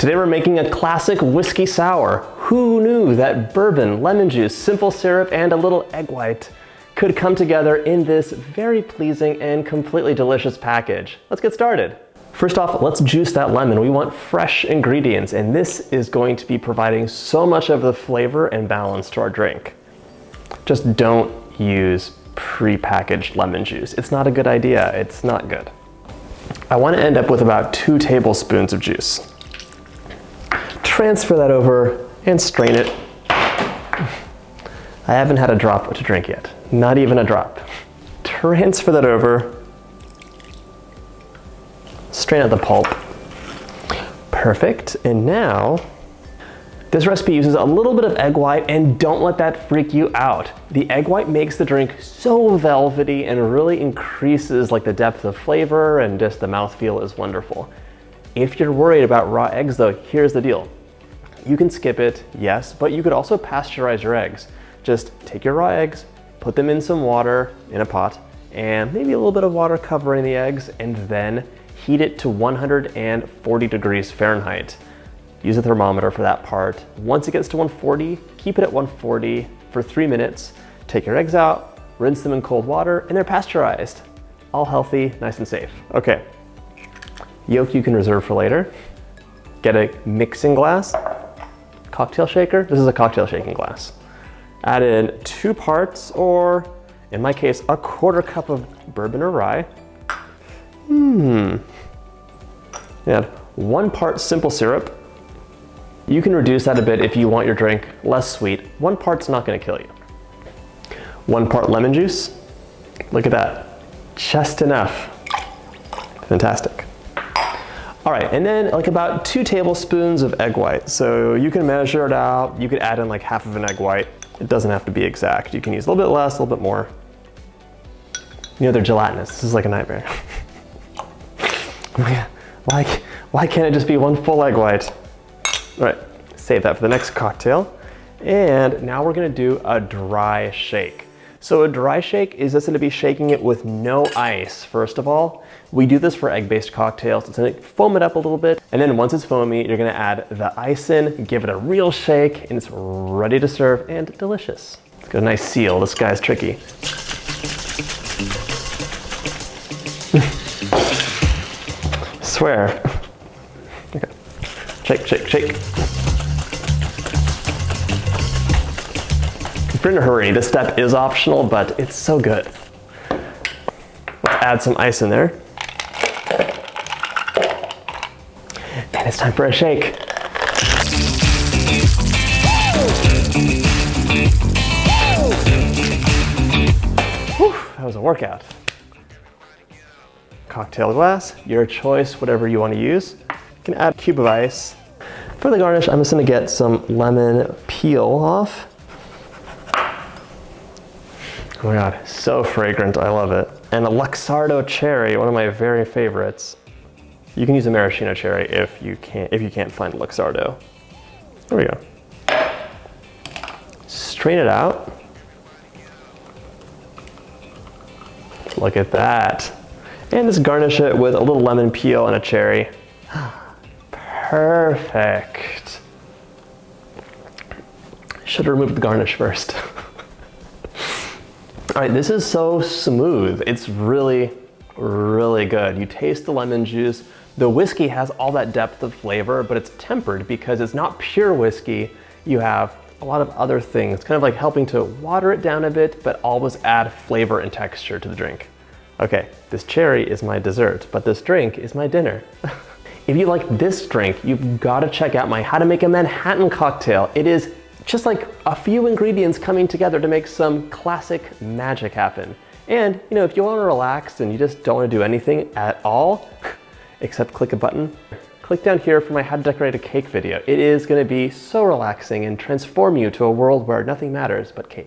Today we're making a classic whiskey sour. Who knew that bourbon, lemon juice, simple syrup, and a little egg white could come together in this very pleasing and completely delicious package? Let's get started. First off, let's juice that lemon. We want fresh ingredients, and this is going to be providing so much of the flavor and balance to our drink. Just don't use pre-packaged lemon juice. It's not a good idea. It's not good. I want to end up with about 2 tablespoons of juice. Transfer that over and strain it. I haven't had a drop to drink yet. Not even a drop. Transfer that over. Strain out the pulp. Perfect. And now, this recipe uses a little bit of egg white, and don't let that freak you out. The egg white makes the drink so velvety and really increases like the depth of flavor, and just the mouthfeel is wonderful. If you're worried about raw eggs though, here's the deal. You can skip it, yes, but you could also pasteurize your eggs. Just take your raw eggs, put them in some water in a pot, and maybe a little bit of water covering the eggs, and then heat it to 140 degrees Fahrenheit. Use a thermometer for that part. Once it gets to 140, keep it at 140 for 3 minutes. Take your eggs out, rinse them in cold water, and they're pasteurized. All healthy, nice and safe. Okay, yolk you can reserve for later. Get a mixing glass, cocktail shaker. This is a cocktail shaking glass. Add in 2 parts, or in my case, a 1/4 cup of bourbon or rye. Add 1 part simple syrup. You can reduce that a bit if you want your drink less sweet. 1 part's not gonna kill you. 1 part lemon juice. Look at that, just enough. Fantastic. All right, and then like about 2 tablespoons of egg white. So you can measure it out. You could add in like half of an egg white. It doesn't have to be exact. You can use a little bit less, a little bit more. You know, they're gelatinous. This is like a nightmare. Why can't it just be 1 full egg white? All right, save that for the next cocktail. And now we're gonna do a dry shake. So a dry shake is just gonna be shaking it with no ice, first of all. We do this for egg-based cocktails. It's gonna foam it up a little bit. And then once it's foamy, you're gonna add the ice in, give it a real shake, and it's ready to serve and delicious. It's got a nice seal. This guy's tricky. Swear. Okay. Shake, shake, shake. If you're in a hurry, this step is optional, but it's so good. Let's add some ice in there. And it's time for a shake. Whew, that was a workout. Cocktail glass, your choice, whatever you want to use. You can add a cube of ice. For the garnish, I'm just gonna get some lemon peel off. Oh my God, so fragrant, I love it. And a Luxardo cherry, one of my very favorites. You can use a maraschino cherry if you can't find Luxardo. There we go. Strain it out. Look at that. And just garnish it with a little lemon peel and a cherry. Perfect. Should have removed the garnish first. All right, this is so smooth. It's really, really good. You taste the lemon juice. The whiskey has all that depth of flavor, but it's tempered because it's not pure whiskey. You have a lot of other things, kind of like helping to water it down a bit, but always add flavor and texture to the drink. Okay, this cherry is my dessert, but this drink is my dinner. If you like this drink, you've got to check out my How to Make a Manhattan Cocktail. It is just like a few ingredients coming together to make some classic magic happen. And you know, if you want to relax and you just don't want to do anything at all, except click a button, click down here for my How to Decorate a Cake video. It is going to be so relaxing and transform you to a world where nothing matters but cake.